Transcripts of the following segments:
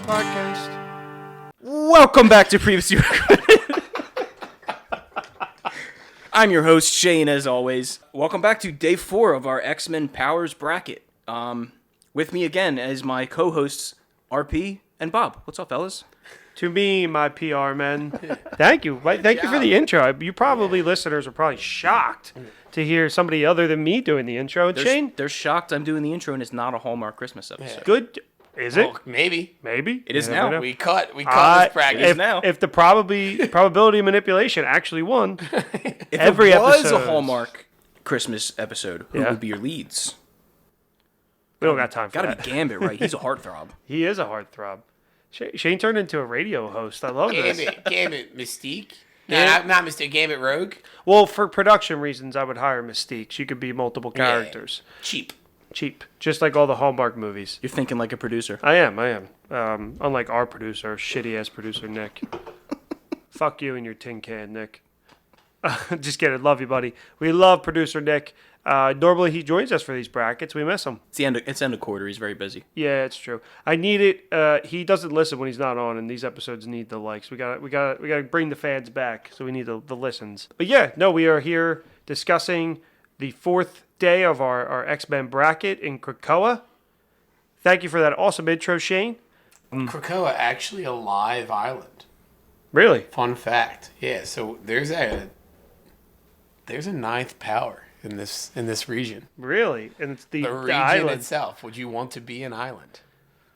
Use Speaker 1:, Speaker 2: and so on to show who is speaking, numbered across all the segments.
Speaker 1: podcast.
Speaker 2: Welcome back to Previously Recorded. I'm your host, Shane, as always. Welcome back to day 4 of our X-Men Powers bracket. With me again as my co-hosts, RP and Bob. What's up, fellas?
Speaker 1: To me, my PR men, thank you. Thank you for the intro. You probably, listeners, are probably shocked to hear somebody other than me doing the intro. And Shane?
Speaker 2: They're shocked I'm doing the intro and it's not a Hallmark Christmas episode.
Speaker 1: Yeah. Good. Is it?
Speaker 3: Well, maybe.
Speaker 1: Maybe.
Speaker 2: It is now.
Speaker 3: We cut this bracket.
Speaker 1: If the probability manipulation actually won,
Speaker 2: If
Speaker 1: every
Speaker 2: it was
Speaker 1: episode
Speaker 2: a Hallmark Christmas episode, who would be your leads?
Speaker 1: We don't got time for
Speaker 2: Gotta
Speaker 1: that.
Speaker 2: be Gambit, right? He's a heartthrob.
Speaker 1: He is a heartthrob. Shane turned into a radio host. I love this.
Speaker 3: Gambit Mystique. No, not Mystique. Gambit Rogue.
Speaker 1: Well, for production reasons, I would hire Mystique. She could be multiple characters.
Speaker 3: Yeah.
Speaker 1: Cheap. Just like all the Hallmark movies.
Speaker 2: You're thinking like a producer.
Speaker 1: I am. Unlike our producer, shitty-ass producer, Nick. Fuck you and your tin can, Nick. Just kidding. Love you, buddy. We love producer Nick. Normally he joins us for these brackets. We miss him.
Speaker 2: It's end of quarter. He's very busy.
Speaker 1: Yeah, it's true. I need it. He doesn't listen when he's not on, and these episodes need the likes. We gotta bring the fans back, so we need the listens. But yeah, no, we are here discussing the 4th day of our X-Men bracket in Krakoa. Thank you for that awesome intro, Shane.
Speaker 3: Krakoa actually a live island.
Speaker 1: Really?
Speaker 3: Fun fact. Yeah. So there's a 9th power in this region.
Speaker 1: Really? And it's the
Speaker 3: region
Speaker 1: island
Speaker 3: itself. Would you want to be an island?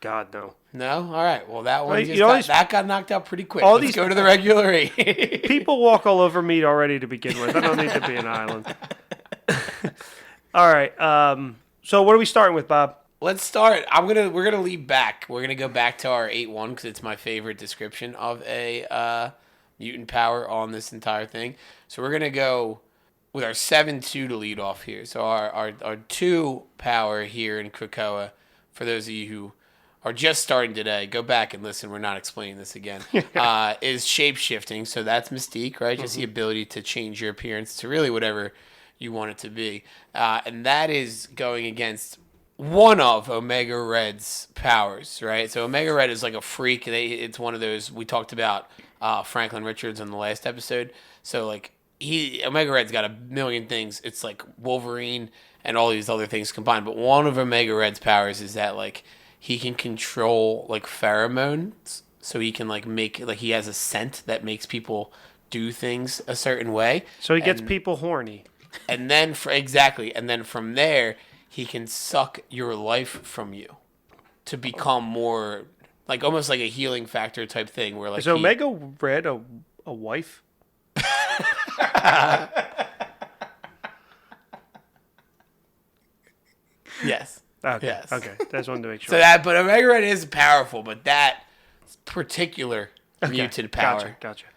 Speaker 1: God, no.
Speaker 3: No? All right. Well, that one
Speaker 1: Well,
Speaker 3: that got knocked out pretty quick.
Speaker 1: all
Speaker 3: Let's
Speaker 1: these-
Speaker 3: go to the regular 8.
Speaker 1: People walk all over me already to begin with. I don't need to be an island. All right. So what are we starting with, Bob?
Speaker 3: Let's start. We're gonna lead back. We're gonna go back to our 8-1 because it's my favorite description of a mutant power on this entire thing. So we're gonna go with our 7-2 to lead off here. So our 2 power here in Krakoa, for those of you who are just starting today, go back and listen. We're not explaining this again. Is shapeshifting. So that's Mystique, right? Just the ability to change your appearance to really whatever you want it to be. And that is going against one of Omega Red's powers, right? So Omega Red is like a freak. It's one of those, we talked about Franklin Richards in the last episode. So like Omega Red's got a million things. It's like Wolverine and all these other things combined. But one of Omega Red's powers is that like he can control like pheromones. So he can like he has a scent that makes people do things a certain way.
Speaker 1: So he gets people horny.
Speaker 3: And then and then from there he can suck your life from you to become more like almost like a healing factor type thing where like
Speaker 1: is Omega Red a wife?
Speaker 3: Yes.
Speaker 1: Okay.
Speaker 3: Yes.
Speaker 1: Okay. Just wanted to make sure.
Speaker 3: But Omega Red is powerful, but that particular mutant power.
Speaker 1: Gotcha.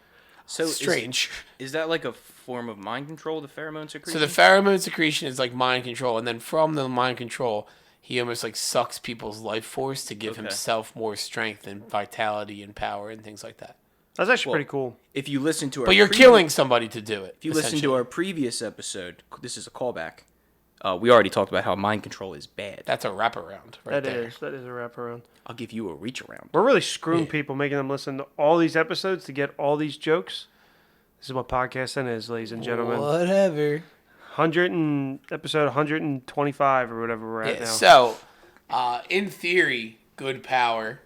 Speaker 2: So
Speaker 3: Strange.
Speaker 2: Is that like a form of mind control, the pheromone secretion?
Speaker 3: So the pheromone secretion is like mind control, and then from the mind control, he almost like sucks people's life force to give himself more strength and vitality and power and things like that.
Speaker 1: That's actually pretty cool.
Speaker 2: If you listen to our
Speaker 3: But you're killing somebody to do it.
Speaker 2: If you listen to our previous episode, this is a callback. We already talked about how mind control is bad.
Speaker 3: That's a wraparound right there.
Speaker 1: That is a wraparound.
Speaker 2: I'll give you a reach around.
Speaker 1: We're really screwing people, making them listen to all these episodes to get all these jokes. This is what podcasting is, ladies and gentlemen.
Speaker 3: Whatever.
Speaker 1: Episode 125 or whatever we're at now.
Speaker 3: So, in theory, good power.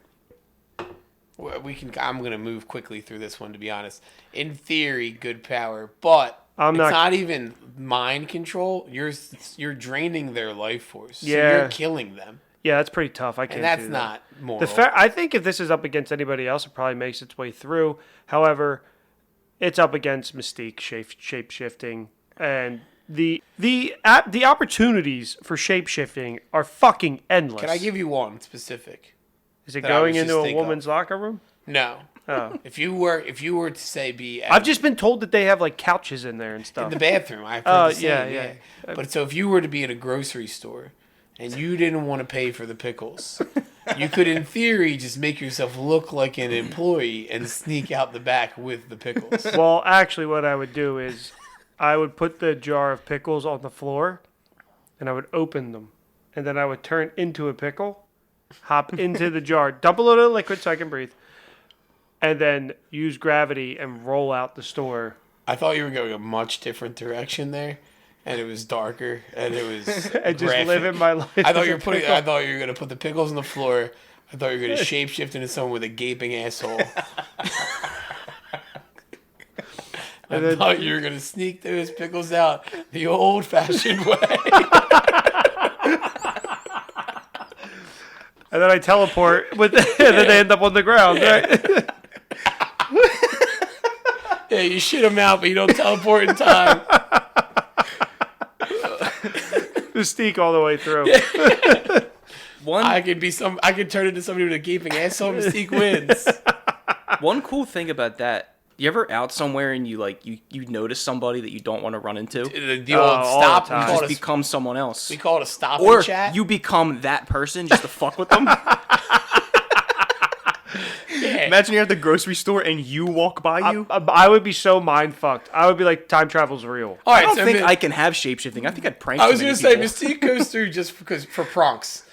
Speaker 3: I'm gonna move quickly through this one to be honest. In theory, good power, but it's not even mind control. You're draining their life force. So you're killing them.
Speaker 1: Yeah, that's pretty tough. I can't.
Speaker 3: And that's
Speaker 1: do that.
Speaker 3: not moral.
Speaker 1: I think if this is up against anybody else, it probably makes its way through. However, it's up against Mystique, shape-shifting, and the opportunities for shape-shifting are fucking endless.
Speaker 3: Can I give you one specific?
Speaker 1: Is it going into a woman's locker room?
Speaker 3: No.
Speaker 1: Oh.
Speaker 3: If you were to say be
Speaker 1: I've just been told that they have like couches in there and stuff.
Speaker 3: in the bathroom, I've heard the same,
Speaker 1: yeah.
Speaker 3: But so if you were to be in a grocery store and you didn't want to pay for the pickles, you could in theory just make yourself look like an employee and sneak out the back with the pickles.
Speaker 1: Well, actually what I would do is I would put the jar of pickles on the floor and I would open them and then I would turn into a pickle hop into the jar, dump a little liquid so I can breathe, and then use gravity and roll out the store.
Speaker 3: I thought you were going a much different direction there, and it was darker, and it was
Speaker 1: And just
Speaker 3: graphic.
Speaker 1: living my life.
Speaker 3: I thought
Speaker 1: as
Speaker 3: you
Speaker 1: a
Speaker 3: were putting.
Speaker 1: pickle.
Speaker 3: I thought you were gonna put the pickles on the floor. I thought you were gonna shapeshift into someone with a gaping asshole. I thought you were gonna sneak those pickles out the old-fashioned way.
Speaker 1: And then I teleport with, and then they end up on the ground, right?
Speaker 3: Yeah, you shit them out, but you don't teleport in time.
Speaker 1: Mystique all the way through.
Speaker 3: I could turn into somebody with a gaping asshole. Mystique wins.
Speaker 2: One cool thing about that, you ever out somewhere and you notice somebody that you don't want to run into?
Speaker 3: The old
Speaker 1: all
Speaker 3: stop.
Speaker 1: the time.
Speaker 2: Just become someone else.
Speaker 3: We call it a stop
Speaker 2: Or
Speaker 3: and chat.
Speaker 2: you become that person just to fuck with them. Imagine you're at the grocery store and you walk by you.
Speaker 1: I would be so mind fucked. I would be like, time travel's real.
Speaker 3: All right,
Speaker 2: I don't
Speaker 3: so
Speaker 2: think I can have shapeshifting. I think I'd prank.
Speaker 3: I was
Speaker 2: too
Speaker 3: gonna
Speaker 2: many
Speaker 3: say
Speaker 2: people.
Speaker 3: Mystique goes through just because for pranks.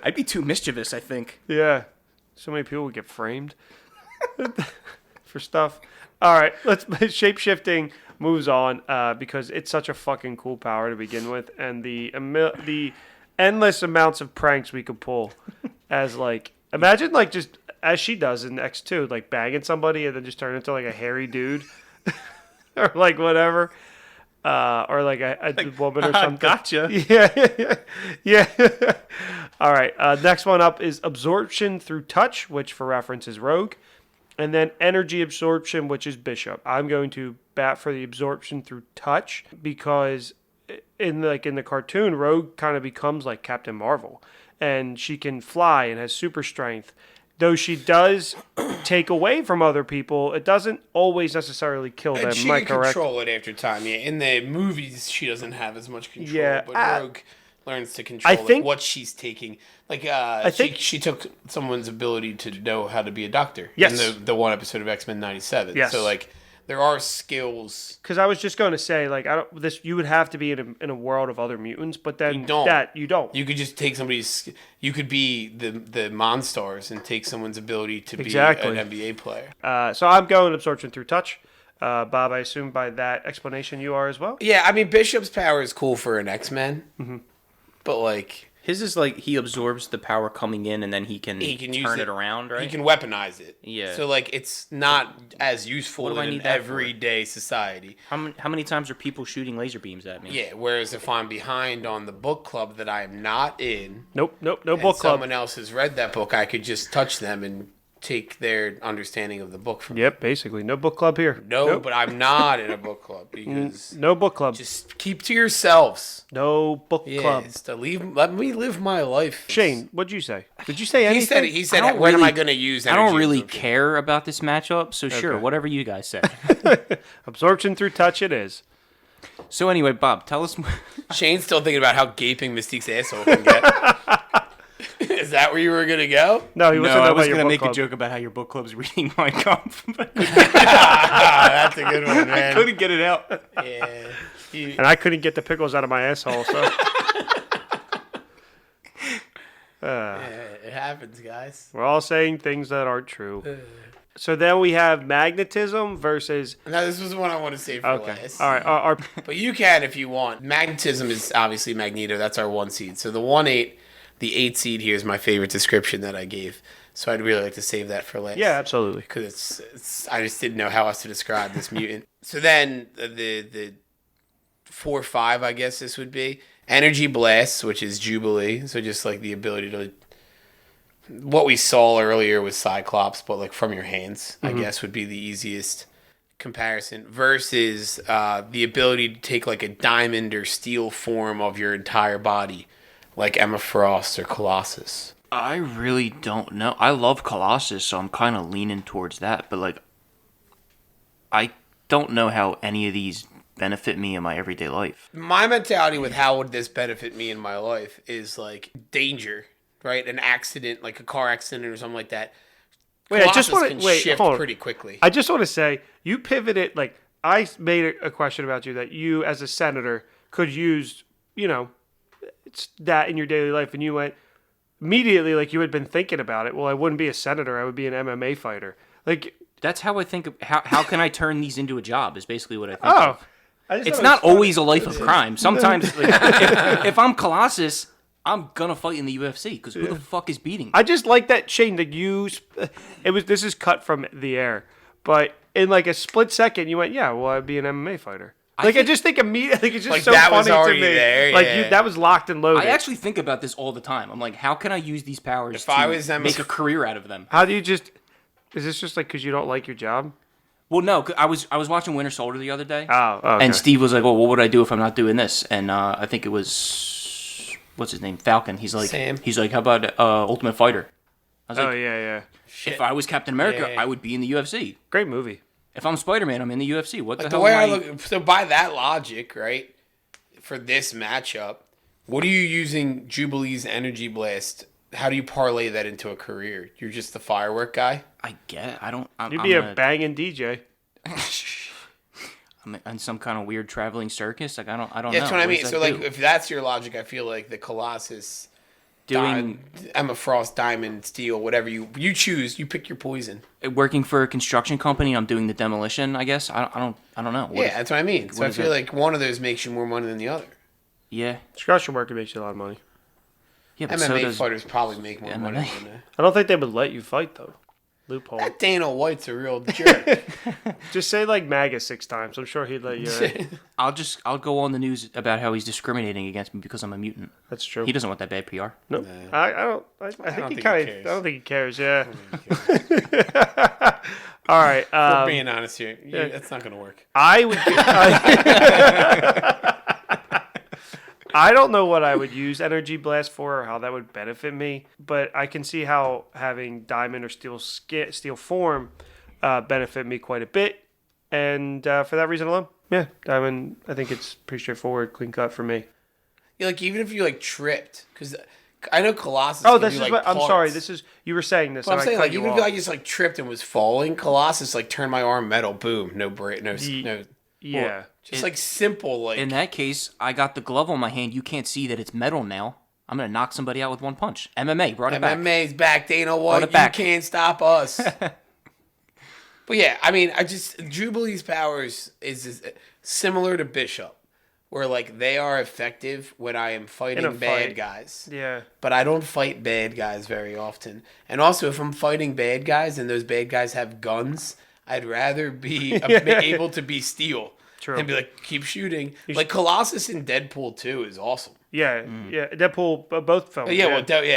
Speaker 2: I'd be too mischievous, I think.
Speaker 1: Yeah. So many people would get framed for stuff. All right, shapeshifting moves on because it's such a fucking cool power to begin with, and the endless amounts of pranks we could pull as like imagine like just as she does in X2, like banging somebody and then just turn into like a hairy dude or like whatever. Or like a woman or something.
Speaker 2: Gotcha.
Speaker 1: Yeah. All right. Next one up is absorption through touch, which for reference is Rogue, and then energy absorption, which is Bishop. I'm going to bat for the absorption through touch because in the cartoon, Rogue kind of becomes like Captain Marvel, and she can fly and has super strength. Though she does take away from other people, it doesn't always necessarily kill them.
Speaker 3: And she
Speaker 1: Am I
Speaker 3: can
Speaker 1: correct?
Speaker 3: control it after time. Yeah, in the movies, she doesn't have as much control.
Speaker 1: Yeah,
Speaker 3: but Rogue learns to control what she's taking. Like, I think she took someone's ability to know how to be a doctor.
Speaker 1: Yes.
Speaker 3: In the one episode of X-Men '97.
Speaker 1: Yes.
Speaker 3: So like, there are skills.
Speaker 1: Because I was just going to say, like, you would have to be in a world of other mutants, but then
Speaker 3: You don't.
Speaker 1: you don't.
Speaker 3: You could just take somebody's. You could be the Monstars and take someone's ability to
Speaker 1: Exactly.
Speaker 3: be an NBA player.
Speaker 1: So I'm going absorption through touch. Bob, I assume by that explanation you are as well?
Speaker 3: Yeah, I mean Bishop's power is cool for an X-Men, but like
Speaker 2: His is like he absorbs the power coming in and then he can
Speaker 3: use
Speaker 2: turn it around, right?
Speaker 3: he can weaponize it.
Speaker 2: Yeah.
Speaker 3: So like it's not as
Speaker 2: What
Speaker 3: useful
Speaker 2: do I
Speaker 3: in
Speaker 2: need
Speaker 3: an
Speaker 2: that for?
Speaker 3: everyday society.
Speaker 2: How many times are people shooting laser beams at me?
Speaker 3: Yeah. Whereas if I'm behind on the book club that I am not in,
Speaker 1: Nope, no
Speaker 3: and
Speaker 1: book club.
Speaker 3: someone else has read that book, I could just touch them and take their understanding of the book from them.
Speaker 1: Yep, basically. No book club here.
Speaker 3: No,
Speaker 1: Nope.
Speaker 3: but I'm not in a book club because
Speaker 1: No book club.
Speaker 3: just keep to yourselves.
Speaker 1: No book
Speaker 3: Yeah,
Speaker 1: club.
Speaker 3: let me live my life.
Speaker 1: Shane, what'd you say? Did you say anything?
Speaker 3: He said
Speaker 2: I don't
Speaker 3: when am
Speaker 2: really-
Speaker 3: I going to use
Speaker 2: I
Speaker 3: energy
Speaker 2: don't really
Speaker 3: absorption?
Speaker 2: care about this matchup, so sure,
Speaker 1: Okay.
Speaker 2: whatever you guys say.
Speaker 1: Absorption through touch it is.
Speaker 2: So anyway, Bob, tell us.
Speaker 3: Shane's still thinking about how gaping Mystique's asshole can get. Is that where you were going to go?
Speaker 1: No, he wasn't
Speaker 2: I
Speaker 1: about
Speaker 2: was
Speaker 1: your
Speaker 2: gonna
Speaker 1: book
Speaker 2: make
Speaker 1: club.
Speaker 2: a joke about how your book club's reading my Kampf.
Speaker 3: That's a good one, man.
Speaker 2: Couldn't get it out.
Speaker 3: Yeah.
Speaker 1: And I couldn't get the pickles out of my asshole, so.
Speaker 3: It happens, guys.
Speaker 1: We're all saying things that aren't true. So then we have magnetism versus.
Speaker 3: Now, this was the one I want to save for
Speaker 1: Okay.
Speaker 3: last.
Speaker 1: All right. Our
Speaker 3: But you can if you want. Magnetism is obviously Magneto. That's our 1 seed. So the 1/8, the 8 seed here is my favorite description that I gave. So I'd really like to save that for last.
Speaker 1: yeah, absolutely.
Speaker 3: Because it's I just didn't know how else to describe this mutant. So then the 4/5, I guess this would be energy blasts, which is Jubilee. So just like the ability to what we saw earlier with Cyclops, but like from your hands, I guess would be the easiest comparison. Versus the ability to take like a diamond or steel form of your entire body, like Emma Frost or Colossus.
Speaker 2: I really don't know. I love Colossus, so I'm kind of leaning towards that. But like, I don't know how any of these benefit me in my everyday life.
Speaker 3: My mentality with how would this benefit me in my life is like danger, right? An accident, like a car accident or something like that.
Speaker 1: Wait, I just
Speaker 3: Colossus
Speaker 1: want
Speaker 3: can
Speaker 1: to
Speaker 3: shift
Speaker 1: hold on.
Speaker 3: pretty quickly.
Speaker 1: I just want to say you pivoted. Like I made a question about you that you, as a senator, could use. It's that in your daily life, and you went. immediately, like, you had been thinking about it. Well, I wouldn't be a senator. I would be an MMA fighter. Like,
Speaker 2: That's how I think. How can I turn these into a job? Is basically what I think.
Speaker 1: oh,
Speaker 2: Of.
Speaker 1: I just
Speaker 2: It's
Speaker 1: thought it
Speaker 2: not
Speaker 1: was
Speaker 2: always a life of crime. Sometimes, like, if I'm Colossus, I'm gonna fight in the UFC because who the fuck is beating me?
Speaker 1: I just like that, Shane, that this is cut from the air, but in like a split second, you went, yeah, well, I'd be an MMA fighter. I just think immediately, like, it's just
Speaker 3: Like,
Speaker 1: so
Speaker 3: that was
Speaker 1: funny to
Speaker 3: already
Speaker 1: me.
Speaker 3: there,
Speaker 1: Like,
Speaker 3: yeah.
Speaker 1: that was locked and loaded.
Speaker 2: I actually think about this all the time. I'm like, how can I use these powers
Speaker 3: If I
Speaker 2: to
Speaker 3: was them-
Speaker 2: make a career out of them?
Speaker 1: How do you just, is this just like because you don't like your job?
Speaker 2: Well, no, 'cause I was watching Winter Soldier the other day,
Speaker 1: Oh, okay.
Speaker 2: and Steve was like, "Well, what would I do if I'm not doing this?" And I think it was what's his name, Falcon. He's like,
Speaker 3: Sam.
Speaker 2: how about Ultimate Fighter? I was
Speaker 1: Oh,
Speaker 2: like,
Speaker 1: yeah.
Speaker 2: if I was Captain America,
Speaker 3: Yeah.
Speaker 2: I would be in the UFC.
Speaker 1: Great movie.
Speaker 2: If I'm Spider-Man, I'm in the UFC. What
Speaker 3: Like,
Speaker 2: the
Speaker 3: the
Speaker 2: hell?
Speaker 3: way
Speaker 2: am
Speaker 3: I look, so by that logic, right, for this matchup, what are you using Jubilee's Energy Blast? How do you parlay that into a career? You're just the firework guy?
Speaker 2: I get. I don't.
Speaker 1: You'd be a banging DJ.
Speaker 2: I'm in some kind of weird traveling circus. Like I don't
Speaker 3: Yeah,
Speaker 2: know.
Speaker 3: that's what I mean.
Speaker 2: does
Speaker 3: So,
Speaker 2: that
Speaker 3: like,
Speaker 2: do?
Speaker 3: if that's your logic, I feel like the Colossus,
Speaker 2: doing
Speaker 3: Emma Frost, Diamond, Steel, whatever you choose, you pick your poison.
Speaker 2: working for a construction company, I'm doing the demolition. I guess I don't know. What
Speaker 3: Yeah,
Speaker 2: is-
Speaker 3: that's what I mean. So I
Speaker 2: is
Speaker 3: feel
Speaker 2: that?
Speaker 3: like one of those makes you more money than the other.
Speaker 2: yeah.
Speaker 1: Construction worker makes you a lot of money.
Speaker 2: Yeah, but so
Speaker 3: MMA
Speaker 2: does
Speaker 3: fighters probably make more money
Speaker 2: MMA.
Speaker 3: than that.
Speaker 1: I don't think they would let you fight, though. Loophole.
Speaker 3: That Dana White's a real jerk.
Speaker 1: Just say, like, MAGA 6 times. I'm sure he'd let you.
Speaker 2: I'll go on the news about how he's discriminating against me because I'm a mutant.
Speaker 1: That's true.
Speaker 2: He doesn't want that bad PR.
Speaker 1: No, I don't. I think he
Speaker 3: think
Speaker 1: kind
Speaker 3: he
Speaker 1: of.
Speaker 3: cares.
Speaker 1: I don't think he cares. Yeah. All right.
Speaker 3: We're being honest here. That's not going to work.
Speaker 1: I would. I don't know what I would use Energy Blast for or how that would benefit me, but I can see how having Diamond or Steel form benefit me quite a bit, and for that reason alone, yeah, Diamond. I think it's pretty straightforward, clean cut for me.
Speaker 3: Yeah, like, even if you, like, tripped, because I know Colossus
Speaker 1: Oh,
Speaker 3: can
Speaker 1: this
Speaker 3: do,
Speaker 1: is
Speaker 3: like,
Speaker 1: what I'm
Speaker 3: parts.
Speaker 1: sorry. This is you were saying this.
Speaker 3: But I'm
Speaker 1: and I
Speaker 3: saying,
Speaker 1: cut
Speaker 3: like,
Speaker 1: you
Speaker 3: even
Speaker 1: off.
Speaker 3: if I just, like, tripped and was falling, Colossus, like, turned my arm metal, boom, no break, no,
Speaker 1: Yeah.
Speaker 3: just, like, simple, like.
Speaker 2: In that case, I got the glove on my hand. You can't see that it's metal now. I'm gonna knock somebody out with one punch. MMA brought it back.
Speaker 3: MMA's back, Dana White.
Speaker 2: it back.
Speaker 3: You can't stop us. But yeah, I mean, Jubilee's powers is similar to Bishop, where like they are effective when I am
Speaker 1: In a
Speaker 3: fighting bad
Speaker 1: fight.
Speaker 3: guys.
Speaker 1: Yeah.
Speaker 3: But I don't fight bad guys very often. And also, if I'm fighting bad guys and those bad guys have guns, I'd rather be able to be Steel.
Speaker 1: True.
Speaker 3: And be like, keep shooting. Like Colossus in Deadpool 2 is awesome.
Speaker 1: Yeah. Yeah. Deadpool, both films.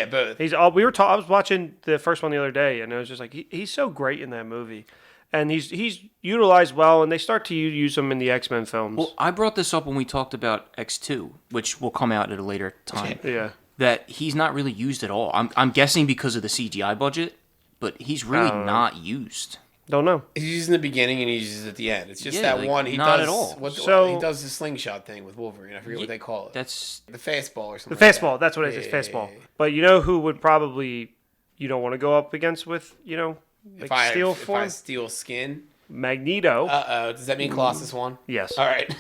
Speaker 3: Both.
Speaker 1: He's all. We were. I was watching the first one the other day, and I was just like, he's so great in that movie, and he's utilized well, and they start to use him in the X-Men films.
Speaker 2: Well, I brought this up when we talked about X2, which will come out at a later time.
Speaker 1: Yeah.
Speaker 2: That he's not really used at all. I'm guessing because of the CGI budget, but he's really not used.
Speaker 1: Don't know.
Speaker 3: He's using the beginning and he uses at the end. It's just
Speaker 2: Yeah,
Speaker 3: that
Speaker 2: like,
Speaker 3: one. He
Speaker 2: not
Speaker 3: does
Speaker 2: at all.
Speaker 3: he does the slingshot thing with Wolverine. I forget what they call it.
Speaker 2: That's
Speaker 3: The fastball or something.
Speaker 1: The
Speaker 3: like
Speaker 1: fastball.
Speaker 3: that.
Speaker 1: That's what it is.
Speaker 3: Yeah,
Speaker 1: It's fastball.
Speaker 3: yeah, yeah.
Speaker 1: But you know who would probably you don't want to go up against with
Speaker 3: If
Speaker 1: like Steel
Speaker 3: if I
Speaker 1: form?
Speaker 3: steal skin.
Speaker 1: Magneto.
Speaker 3: Does that mean Colossus won?
Speaker 1: Yes.
Speaker 3: All right.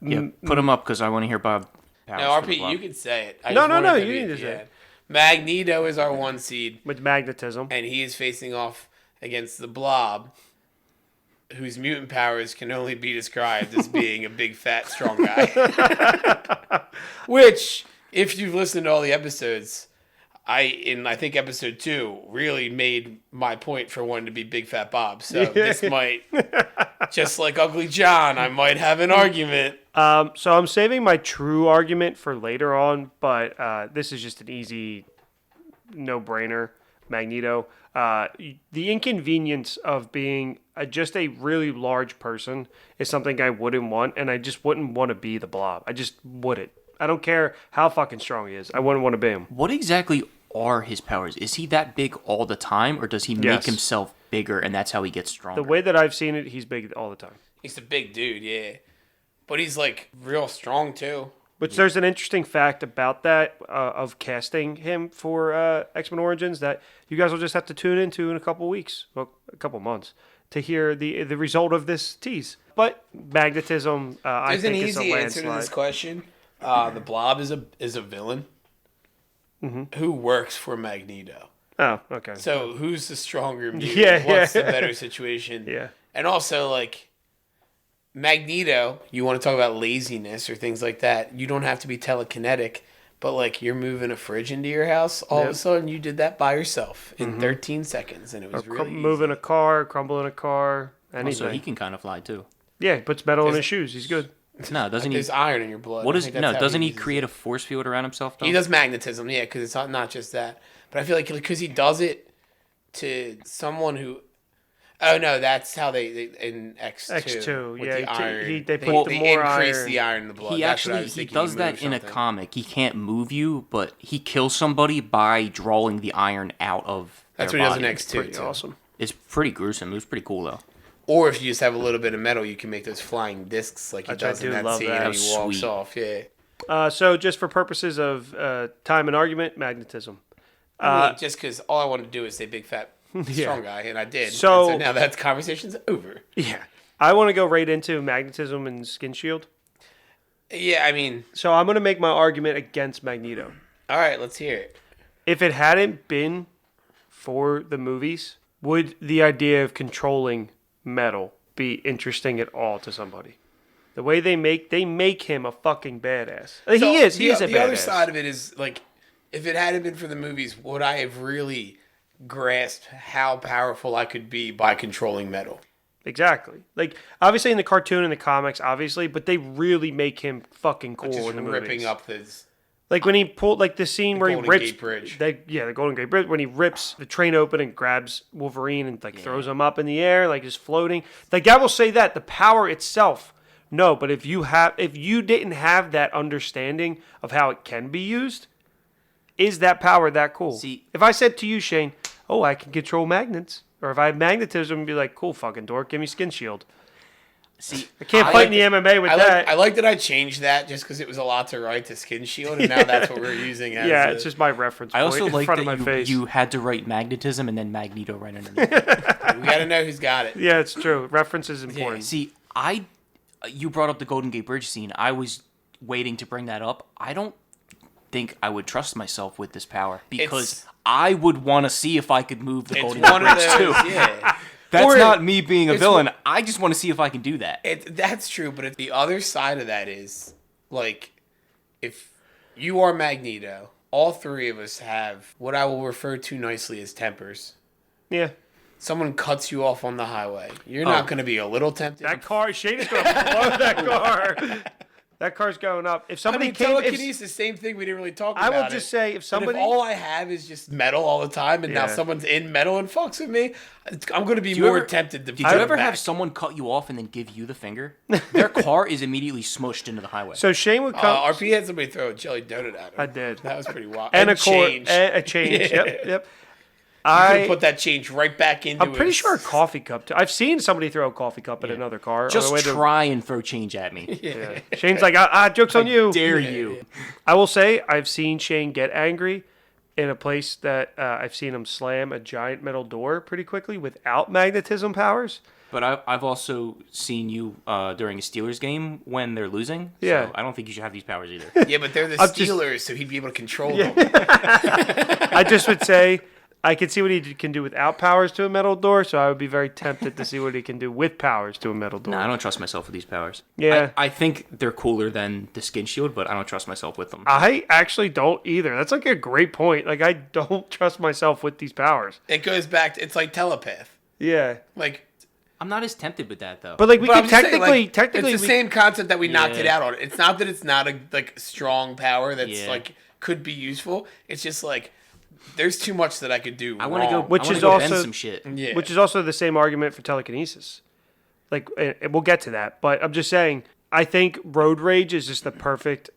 Speaker 2: yeah. Put him up because I want to hear Bob. Powers
Speaker 3: Now,
Speaker 2: for the
Speaker 3: RP,
Speaker 2: block.
Speaker 3: you can say it. I
Speaker 1: No,
Speaker 3: just
Speaker 1: no,
Speaker 3: wanted
Speaker 1: no,
Speaker 3: to
Speaker 1: you
Speaker 3: be
Speaker 1: need
Speaker 3: at
Speaker 1: to
Speaker 3: the
Speaker 1: say
Speaker 3: end.
Speaker 1: it.
Speaker 3: Magneto is our 1 seed,
Speaker 1: With magnetism.
Speaker 3: and he is facing off against the Blob, whose mutant powers can only be described as being a big, fat, strong guy. Which, if you've listened to all the episodes, I think episode 2 really made my point for wanting to be Big Fat Bob. So this might, just like Ugly John, I might have an argument.
Speaker 1: So I'm saving my true argument for later on, but this is just an easy no-brainer. Magneto. The inconvenience of being just a really large person is something I wouldn't want, and I just wouldn't want to be the Blob. I just wouldn't. I don't care how fucking strong he is. I wouldn't want to be him.
Speaker 2: What exactly are his powers? Is he that big all the time, or does he make
Speaker 1: Yes.
Speaker 2: himself bigger and that's how he gets stronger?
Speaker 1: The way that I've seen it, he's big all the time.
Speaker 3: He's a big dude, yeah. But he's like real strong too.
Speaker 1: Which there's an interesting fact about that of casting him for X-Men Origins that you guys will just have to tune into in a couple weeks, well, a couple months, to hear the result of this tease. But magnetism, I
Speaker 3: There's an
Speaker 1: think, is a
Speaker 3: easy answer to
Speaker 1: landslide.
Speaker 3: this question. The Blob is a villain. who works for Magneto.
Speaker 1: Oh, okay.
Speaker 3: So who's the stronger mutant?
Speaker 1: Yeah,
Speaker 3: What's
Speaker 1: yeah.
Speaker 3: the better situation?
Speaker 1: Yeah.
Speaker 3: And also, like, Magneto, you want to talk about laziness or things like that, you don't have to be telekinetic, but, like, you're moving a fridge into your house, all of a sudden you did that by yourself in 13 seconds, and it was really
Speaker 1: moving
Speaker 3: easy.
Speaker 1: a car, crumbling a car, anything.
Speaker 4: Also, he can kind of fly too.
Speaker 1: Yeah, he puts metal in his shoes. He's good.
Speaker 4: No, doesn't he?
Speaker 3: There's iron in your blood.
Speaker 4: What
Speaker 3: I
Speaker 4: is
Speaker 3: think that's
Speaker 4: no?
Speaker 3: how
Speaker 4: Doesn't he
Speaker 3: uses
Speaker 4: create
Speaker 3: it.
Speaker 4: a force field around himself? Though?
Speaker 3: He does magnetism, yeah, because it's not just that. But I feel like because he does it to someone who... Oh, no, that's how they in X2.
Speaker 1: X2,
Speaker 3: with
Speaker 1: yeah,
Speaker 3: the iron.
Speaker 1: they put the more
Speaker 3: increase
Speaker 1: iron.
Speaker 3: the iron in the blood.
Speaker 4: He
Speaker 3: That's what I
Speaker 4: actually
Speaker 3: was
Speaker 4: he
Speaker 3: thinking.
Speaker 4: does
Speaker 3: You
Speaker 4: that
Speaker 3: move
Speaker 4: in a
Speaker 3: something.
Speaker 4: comic. He can't move you, but he kills somebody by drawing the iron out of
Speaker 3: That's
Speaker 4: their
Speaker 3: what he does in
Speaker 4: body.
Speaker 3: X2,
Speaker 1: Pretty
Speaker 3: too.
Speaker 1: awesome.
Speaker 4: It's pretty gruesome. It was pretty cool though.
Speaker 3: Or if you just have a little bit of metal, you can make those flying discs like he
Speaker 1: Which I
Speaker 3: does in
Speaker 1: do
Speaker 3: that
Speaker 1: love
Speaker 3: scene
Speaker 1: that.
Speaker 3: and he walks
Speaker 4: Sweet.
Speaker 3: off. Yeah.
Speaker 1: So just for purposes of time and argument, magnetism.
Speaker 3: I mean, just because all I want to do is say big fat strong guy, and I did.
Speaker 1: So-
Speaker 3: And so now that conversation's over.
Speaker 1: Yeah. I want to go right into magnetism and skin shield.
Speaker 3: Yeah, I mean,
Speaker 1: So I'm going to make my argument against Magneto.
Speaker 3: all right, let's hear it.
Speaker 1: If it hadn't been for the movies, would the idea of controlling metal be interesting at all to somebody? The way they make him a fucking badass. He
Speaker 3: So,
Speaker 1: is a
Speaker 3: the
Speaker 1: badass.
Speaker 3: other side of it is, like, if it hadn't been for the movies, would I have really grasped how powerful I could be by controlling metal?
Speaker 1: Exactly. Like, obviously in the cartoon and the comics, obviously, but they really make him fucking cool
Speaker 3: Just
Speaker 1: in the
Speaker 3: ripping
Speaker 1: movies.
Speaker 3: up his...
Speaker 1: Like when he pulled, like the scene where
Speaker 3: Golden
Speaker 1: he rips,
Speaker 3: Gate Bridge.
Speaker 1: the Golden Gate Bridge, when he rips the train open and grabs Wolverine and like throws him up in the air, like just floating. Like I will say that the power itself, no, but if you didn't have that understanding of how it can be used, is that power that cool?
Speaker 4: See-
Speaker 1: if I said to you, Shane, oh, I can control magnets, or if I had magnetism, and be like, cool, fucking dork, give me skin shield.
Speaker 4: See,
Speaker 1: I can't fight in the MMA with that.
Speaker 3: I like that I changed that just because it was a lot to write to Skin Shield, and now that's what we're using as
Speaker 1: Yeah,
Speaker 3: a-
Speaker 1: it's just my reference
Speaker 4: I
Speaker 1: point
Speaker 4: also
Speaker 1: in
Speaker 4: like
Speaker 1: front of my
Speaker 4: that
Speaker 1: face.
Speaker 4: you had to write magnetism and then Magneto right underneath.
Speaker 3: We got to know who's got it.
Speaker 1: Yeah, it's true. Reference is important.
Speaker 4: See, you brought up the Golden Gate Bridge scene. I was waiting to bring that up. I don't think I would trust myself with this power because I would want to see if I could move the
Speaker 3: It's
Speaker 4: Golden Gate
Speaker 3: one of
Speaker 4: Bridge
Speaker 3: those,
Speaker 4: too.
Speaker 3: yeah.
Speaker 4: That's
Speaker 3: Or
Speaker 4: not me being a
Speaker 3: it's
Speaker 4: villain. I just want to see if I can do that.
Speaker 3: That's true, but the other side of that is, like, if you are Magneto, all three of us have what I will refer to nicely as tempers.
Speaker 1: Yeah.
Speaker 3: Someone cuts you off on the highway. You're not going to be a little tempted.
Speaker 1: That car, Shane is going to blow that car. That car's going up. If
Speaker 3: I
Speaker 1: somebody
Speaker 3: mean,
Speaker 1: came, if,
Speaker 3: telekinesis, same thing. We didn't really talk
Speaker 1: I
Speaker 3: about
Speaker 1: will just
Speaker 3: it.
Speaker 1: say, if
Speaker 3: But
Speaker 1: somebody,
Speaker 3: if all I have is just metal all the time, and now
Speaker 1: Yeah.
Speaker 3: someone's in metal and fucks with me, I'm going to be
Speaker 4: you
Speaker 3: more
Speaker 4: ever-
Speaker 3: tempted to.
Speaker 4: Did you ever have someone cut you off and then give you the finger? Their car is immediately smushed into the highway.
Speaker 1: so Shane would come.
Speaker 3: RP had somebody throw a jelly donut at him.
Speaker 1: I did.
Speaker 3: That was pretty wild.
Speaker 1: and a
Speaker 3: change.
Speaker 1: a change.
Speaker 3: Yeah.
Speaker 1: Yep.
Speaker 3: Could
Speaker 1: I,
Speaker 3: have put that change right back into.
Speaker 1: I'm pretty
Speaker 3: his-
Speaker 1: sure a coffee cup. I've seen somebody throw a coffee cup at another car. on
Speaker 4: Just
Speaker 1: the way to-
Speaker 4: try and throw change at me.
Speaker 1: Yeah. Shane's like, joke's on you.
Speaker 4: Dare you?
Speaker 1: I will say, I've seen Shane get angry in a place that I've seen him slam a giant metal door pretty quickly without magnetism powers.
Speaker 4: But I've also seen you during a Steelers game when they're losing.
Speaker 1: Yeah.
Speaker 4: So I don't think you should have these powers either.
Speaker 3: Yeah, but they're the
Speaker 1: I'm just-
Speaker 3: Steelers, so he'd be able to control them.
Speaker 1: I just would say I can see what he can do without powers to a metal door, so I would be very tempted to see what he can do with powers to a metal door.
Speaker 4: No, I don't trust myself with these powers.
Speaker 1: Yeah.
Speaker 4: I think they're cooler than the skin shield, but I don't trust myself with them.
Speaker 1: I actually don't either. That's like a great point. Like, I don't trust myself with these powers.
Speaker 3: It goes back. It's like telepath.
Speaker 1: Yeah.
Speaker 3: Like,
Speaker 4: I'm not as tempted with that though.
Speaker 1: But, like, we
Speaker 3: but I'm
Speaker 1: could
Speaker 3: just saying,
Speaker 1: technically,
Speaker 3: like,
Speaker 1: technically,
Speaker 3: it's the
Speaker 1: we-
Speaker 3: same concept that we knocked it
Speaker 4: Yeah.
Speaker 3: out on. It's not that it's not a like strong power that's
Speaker 4: Yeah.
Speaker 3: like could be useful. It's just like there's too much that I could do.
Speaker 4: I want to go.
Speaker 3: wrong.
Speaker 1: Which
Speaker 4: I wanna
Speaker 1: is
Speaker 4: go
Speaker 1: also-
Speaker 4: bend some shit.
Speaker 3: Yeah.
Speaker 1: which is also the same argument for telekinesis. Like, and we'll get to that, but I'm just saying, I think road rage is just the perfect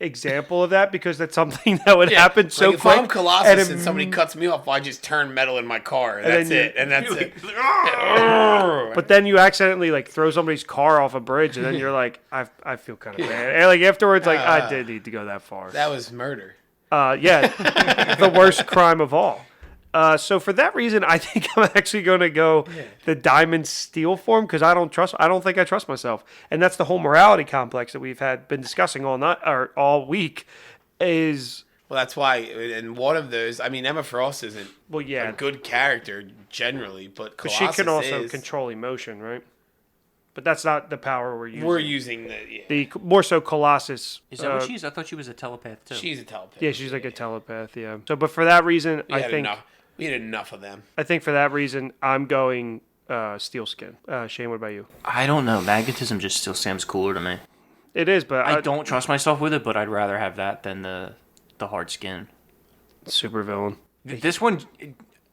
Speaker 1: example of that because that's something that would happen so
Speaker 3: like if
Speaker 1: quick.
Speaker 3: I'm Colossus and,
Speaker 1: it-
Speaker 3: somebody cuts me off, I just turn metal in my car. And
Speaker 1: And
Speaker 3: that's
Speaker 1: then
Speaker 3: it. And that's it.
Speaker 1: But then you accidentally like throw somebody's car off a bridge, and then you're like, I feel kind of bad. And like afterwards, like I did need to go that far.
Speaker 3: That was murder.
Speaker 1: Yeah, the worst crime of all. So for that reason, I think I'm actually going to go the diamond steel form because I don't think I trust myself, and that's the whole morality complex that we've been discussing all night or all week. Is
Speaker 3: Well, that's why. And one of those, I mean, Emma Frost isn't
Speaker 1: Well, yeah,
Speaker 3: a good character generally, but
Speaker 1: but
Speaker 3: Colossus
Speaker 1: she can also
Speaker 3: is.
Speaker 1: control emotion, right? But that's not the power we're using.
Speaker 3: We're using
Speaker 1: the more so Colossus.
Speaker 4: Is that what she is? I thought she was a telepath too.
Speaker 3: She's a telepath.
Speaker 1: Yeah, she's like a telepath. Yeah. So, but for that reason,
Speaker 3: We
Speaker 1: I
Speaker 3: had
Speaker 1: think
Speaker 3: enough. We had enough of them.
Speaker 1: I think for that reason, I'm going Steel Skin. Shane, what about you?
Speaker 4: I don't know. Magnetism just still seems cooler to me.
Speaker 1: It is, but
Speaker 4: I don't trust myself with it, but I'd rather have that than the hard skin.
Speaker 1: super villain.
Speaker 4: This one,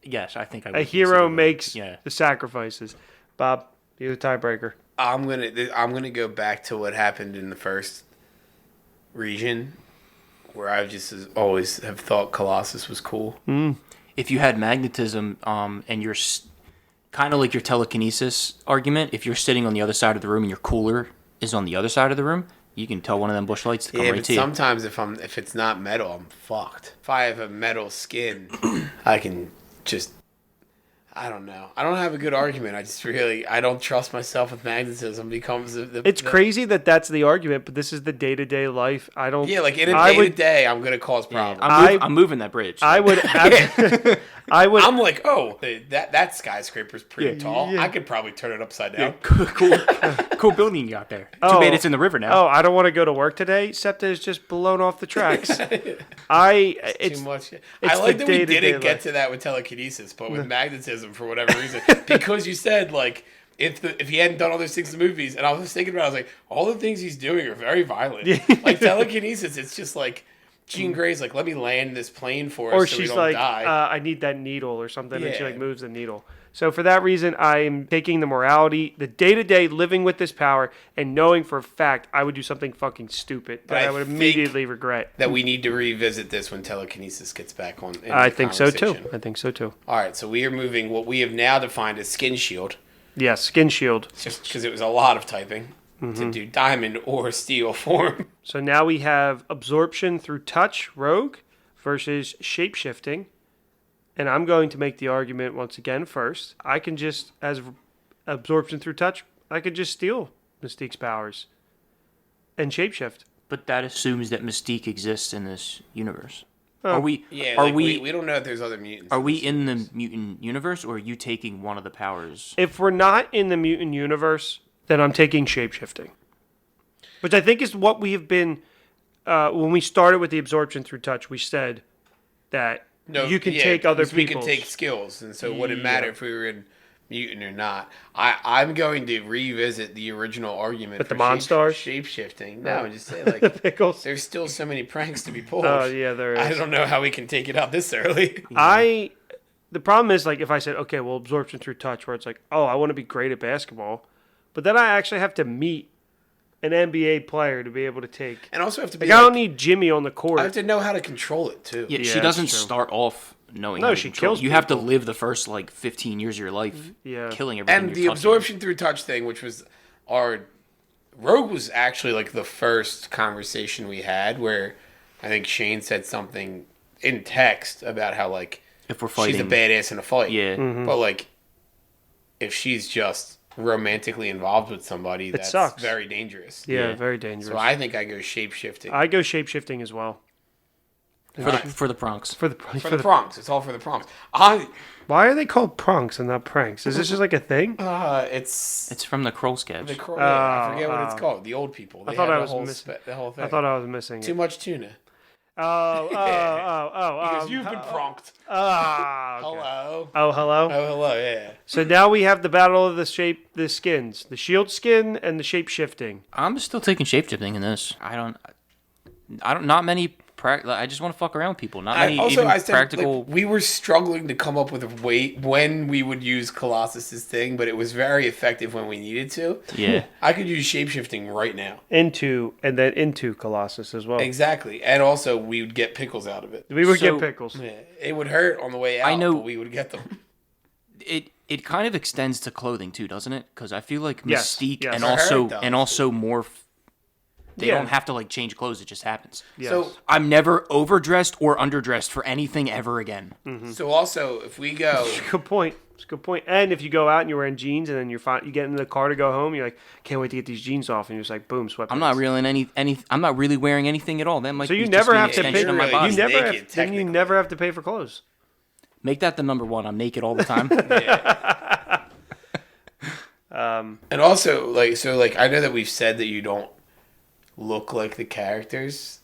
Speaker 4: yes, I think I would.
Speaker 1: A hero
Speaker 4: consider it.
Speaker 1: makes
Speaker 4: Yeah.
Speaker 1: the sacrifices. Bob, you're the tiebreaker.
Speaker 3: I'm gonna go back to what happened in the first region, where I just always have thought Colossus was cool.
Speaker 4: If you had magnetism, and you're kind of like your telekinesis argument, if you're sitting on the other side of the room and your cooler is on the other side of the room, you can tell one of them bush lights to come
Speaker 3: Yeah,
Speaker 4: right
Speaker 3: but
Speaker 4: to you.
Speaker 3: sometimes if it's not metal, I'm fucked. If I have a metal skin, I can just. I don't know. I don't have a good argument. I don't trust myself with magnetism. Becomes
Speaker 1: It's crazy that that's the argument, but this is the day-to-day life. I don't.
Speaker 3: Yeah, like in a
Speaker 1: I
Speaker 3: day
Speaker 1: would-
Speaker 3: to day, I'm gonna cause problems.
Speaker 4: I'm moving that bridge.
Speaker 1: I would. I would.
Speaker 3: I'm like, oh, that skyscraper's pretty
Speaker 1: Yeah.
Speaker 3: tall.
Speaker 1: Yeah.
Speaker 3: I could probably turn it upside down.
Speaker 4: cool building you got there. Too bad it's in the river now.
Speaker 1: Oh, I don't want to go to work today. SEPTA is just blown off the tracks.
Speaker 3: Too
Speaker 1: It's
Speaker 3: much.
Speaker 1: it's
Speaker 3: I like
Speaker 1: the
Speaker 3: that we
Speaker 1: day-to-day
Speaker 3: didn't get
Speaker 1: life.
Speaker 3: to that with telekinesis, but with magnetism for whatever reason, because you said like if he hadn't done all those things in the movies, and I was thinking about, it, I was like, all the things he's doing are very violent. Like telekinesis, it's just like Jean Grey's like, let me land this plane for us,
Speaker 1: or
Speaker 3: so we
Speaker 1: she's
Speaker 3: don't
Speaker 1: like,
Speaker 3: die.
Speaker 1: I need that needle or something, and she
Speaker 3: Yeah.
Speaker 1: like moves the needle. So for that reason, I'm taking the morality, the day-to-day living with this power, and knowing for a fact I would do something fucking stupid that I would
Speaker 3: think
Speaker 1: immediately regret.
Speaker 3: That we need to revisit this when telekinesis gets back on. In
Speaker 1: I
Speaker 3: the
Speaker 1: think so too.
Speaker 3: conversation.
Speaker 1: I think so too.
Speaker 3: All right, so we are moving what we have now defined as skin shield,
Speaker 1: Yeah, skin shield.
Speaker 3: just because it was a lot of typing to do diamond or steel form.
Speaker 1: So now we have absorption through touch, rogue, versus shapeshifting. And I'm going to make the argument once again first. I can just, as absorption through touch, I could just steal Mystique's powers and shapeshift.
Speaker 4: But that assumes that Mystique exists in this universe.
Speaker 1: Oh.
Speaker 4: Are we?
Speaker 3: Yeah,
Speaker 4: Are
Speaker 3: like
Speaker 4: we?
Speaker 3: we don't know if there's other mutants.
Speaker 4: Are we in the mutant universe, or are you taking one of the powers?
Speaker 1: If we're not in the mutant universe, then I'm taking shapeshifting. Which I think is what we have been, when we started with the absorption through touch, we said that you can take other
Speaker 3: because we
Speaker 1: people's.
Speaker 3: can take skills, and so it wouldn't matter if we were in mutant or not. I'm going to revisit the original argument
Speaker 1: With the
Speaker 3: for
Speaker 1: Monstars?
Speaker 3: shape-shifting. No, just say like
Speaker 1: Pickles.
Speaker 3: there's still so many pranks to be pulled.
Speaker 1: Oh, yeah, there is.
Speaker 3: I don't know how we can take it out this early.
Speaker 1: The problem is, like, if I said, okay, well, absorption through touch, where it's like, oh, I want to be great at basketball, but then I actually have to meet an NBA player to be able to take.
Speaker 3: And also have to be.
Speaker 1: Like, I don't need Jimmy on the court.
Speaker 3: I have to know how to control it too.
Speaker 4: Yeah,
Speaker 1: Yeah,
Speaker 4: she
Speaker 1: that's
Speaker 4: doesn't
Speaker 1: true.
Speaker 4: start off knowing.
Speaker 1: No,
Speaker 4: how to
Speaker 1: she
Speaker 4: control.
Speaker 1: kills
Speaker 4: You have to
Speaker 1: people.
Speaker 4: live the first like 15 years of your life,
Speaker 1: Yeah.
Speaker 4: killing everything.
Speaker 3: And
Speaker 4: you're
Speaker 3: the
Speaker 4: touching.
Speaker 3: absorption through touch thing, which was our Rogue, was actually like the first conversation we had where I think Shane said something in text about how like
Speaker 4: If we're
Speaker 3: she's a
Speaker 4: fighting,
Speaker 3: badass in a fight.
Speaker 4: yeah.
Speaker 3: But like if she's just romantically involved with somebody, that's
Speaker 1: sucks.
Speaker 3: very dangerous.
Speaker 1: Yeah,
Speaker 4: Yeah.
Speaker 1: very dangerous.
Speaker 3: So I think I go shape shifting.
Speaker 1: I go shapeshifting as well.
Speaker 4: For the Bronx.
Speaker 1: For the
Speaker 3: for the prongs. It's all for the prongs.
Speaker 1: Why are they called pronks and not pranks? Is this just like a thing?
Speaker 3: It's
Speaker 4: It's from the Kroll sketch.
Speaker 3: the I forget what it's
Speaker 1: oh.
Speaker 3: called. The old people. They
Speaker 1: thought
Speaker 3: had
Speaker 1: I
Speaker 3: the
Speaker 1: was
Speaker 3: whole
Speaker 1: missing-
Speaker 3: the whole thing.
Speaker 1: I thought I was missing
Speaker 3: Too
Speaker 1: it.
Speaker 3: much tuna.
Speaker 1: Oh.
Speaker 3: Because you've been pronked.
Speaker 1: Ah, okay.
Speaker 3: Hello.
Speaker 1: Oh, hello.
Speaker 3: Oh, hello. Yeah.
Speaker 1: So now we have the battle of the skins, the shield skin and the shape shifting.
Speaker 4: I'm still taking shapeshifting in this. I don't. Not many. I just want to fuck around with people. Not many even
Speaker 3: I said,
Speaker 4: practical.
Speaker 3: like, we were struggling to come up with a way when we would use Colossus's thing, but it was very effective when we needed to.
Speaker 4: Yeah.
Speaker 3: I could use shapeshifting right now.
Speaker 1: Into Colossus as well.
Speaker 3: Exactly. And also, we would get pickles out of it.
Speaker 1: We would
Speaker 4: So-
Speaker 1: get pickles.
Speaker 3: Yeah. It would hurt on the way out,
Speaker 4: I know-
Speaker 3: but we would get them.
Speaker 4: It kind of extends to clothing too, doesn't it? Because I feel like
Speaker 1: Yes,
Speaker 4: Mystique
Speaker 1: yes.
Speaker 4: and
Speaker 3: For her,
Speaker 4: also
Speaker 3: it does.
Speaker 4: and also morph. They
Speaker 1: Yeah.
Speaker 4: don't have to like change clothes; it just happens.
Speaker 1: Yes.
Speaker 3: So,
Speaker 4: I'm never overdressed or underdressed for anything ever again.
Speaker 3: so also, if we go,
Speaker 1: Good point. It's a good point. And if you go out and you're wearing jeans and then you get in the car to go home, you're like, can't wait to get these jeans off, and you're just like, boom, sweatpants.
Speaker 4: I'm not really I'm not really wearing anything at all. That might
Speaker 1: So
Speaker 4: be
Speaker 1: you
Speaker 4: just
Speaker 1: never
Speaker 4: an
Speaker 1: have to
Speaker 4: extension
Speaker 1: pay.
Speaker 4: of my
Speaker 3: really
Speaker 4: body.
Speaker 1: You never
Speaker 3: naked,
Speaker 1: have, then you
Speaker 3: technically.
Speaker 1: never have to pay for clothes.
Speaker 4: Make that the number one. I'm naked all the time.
Speaker 3: And also, like, I know that we've said that you don't look like the characters,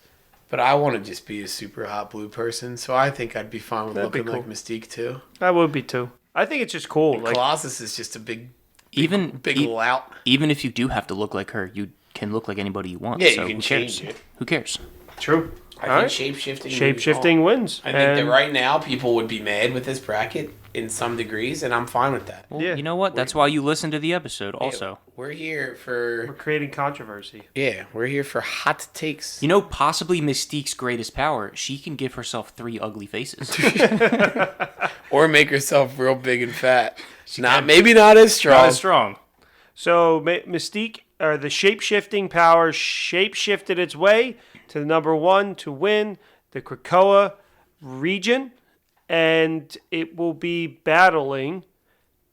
Speaker 3: but I want to just be a super hot blue person, so I think I'd be fine with
Speaker 1: That'd be
Speaker 3: looking
Speaker 1: cool.
Speaker 3: like Mystique too.
Speaker 1: I would be too. I think it's just cool. Like,
Speaker 3: Colossus is just a big
Speaker 4: even
Speaker 3: lout.
Speaker 4: even if you do have to look like her, you can look like anybody you want.
Speaker 3: Yeah,
Speaker 4: so
Speaker 3: you can
Speaker 4: who cares?
Speaker 3: change it.
Speaker 4: Who cares?
Speaker 1: true.
Speaker 3: I
Speaker 1: All
Speaker 3: think
Speaker 1: right.
Speaker 3: shapeshifting
Speaker 1: Wins.
Speaker 3: I think that right now people would be mad with this bracket in some degrees, and I'm fine with that.
Speaker 4: Well,
Speaker 1: Yeah.
Speaker 4: you know what? That's why you listen to the episode. Also,
Speaker 3: We're here
Speaker 1: We're
Speaker 3: for
Speaker 1: creating controversy.
Speaker 3: we're here for hot takes.
Speaker 4: you know, possibly Mystique's greatest power. She can give herself 3 ugly faces.
Speaker 3: Or make herself real big and fat. Maybe not as strong.
Speaker 4: Not as strong.
Speaker 1: So Mystique, or the shape-shifting power, shape-shifted its way to the number 1 to win the Krakoa region, and it will be battling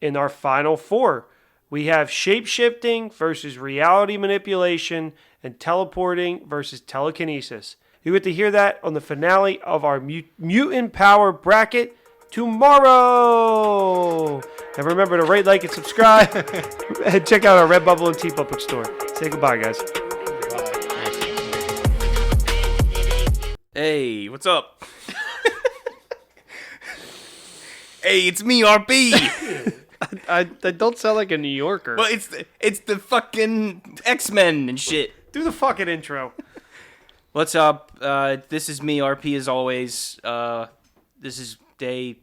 Speaker 1: in our final 4. We have shape-shifting versus reality manipulation, and teleporting versus telekinesis. You get to hear that on the finale of our mutant power bracket tomorrow. And remember to rate, like, and subscribe. And check out our Redbubble and TeePublic store. Say goodbye, guys.
Speaker 4: Hey, what's up? Hey, it's me, RP.
Speaker 1: I don't sound like a New Yorker.
Speaker 4: Well, it's the fucking X-Men and shit.
Speaker 1: Do the fucking intro.
Speaker 4: What's up? This is me, RP, as always. This is day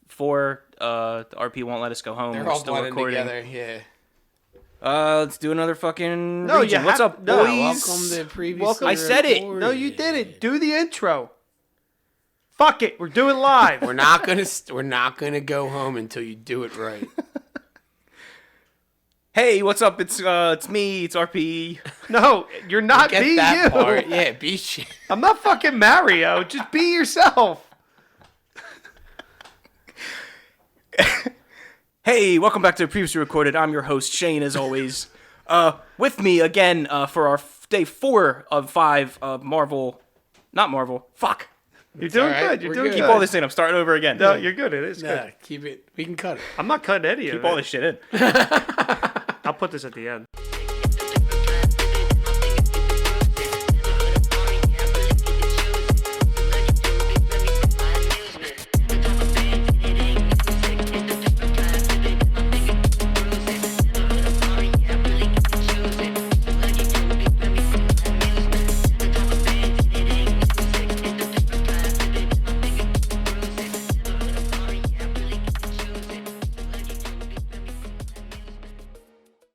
Speaker 4: 4. The RP won't let us go home.
Speaker 3: They're
Speaker 4: We're
Speaker 3: all
Speaker 4: still
Speaker 3: blending
Speaker 4: recording.
Speaker 3: together. Yeah.
Speaker 4: Let's do another fucking
Speaker 1: No,
Speaker 4: region.
Speaker 1: you
Speaker 4: What's
Speaker 1: have-
Speaker 4: up,
Speaker 1: no,
Speaker 4: boys?
Speaker 3: Welcome to previously.
Speaker 1: Welcome-
Speaker 4: I said it.
Speaker 3: recorded.
Speaker 1: No, you did it. Do the intro. Fuck it. We're doing live.
Speaker 3: We're not gonna go home until you do it right.
Speaker 4: Hey, what's up? It's me. It's RP.
Speaker 1: No, you're not
Speaker 3: Get
Speaker 1: being
Speaker 3: that
Speaker 1: you.
Speaker 3: part. Yeah, be shit.
Speaker 1: I'm not fucking Mario. Just be yourself.
Speaker 4: Hey, welcome back to Previously Recorded. I'm your host, Shane, as always. With me again for our day 4 of 5 of Marvel. Not Marvel. Fuck.
Speaker 1: You're doing
Speaker 3: all right.
Speaker 1: good. You're
Speaker 3: We're
Speaker 1: doing
Speaker 3: good.
Speaker 1: good.
Speaker 4: Keep all this in. I'm starting over again.
Speaker 1: No, you're good. It is good.
Speaker 3: Nah, keep it. We can cut it.
Speaker 1: I'm not cutting any of
Speaker 4: Keep
Speaker 1: it.
Speaker 4: all this shit in.
Speaker 1: I'll put this at the end.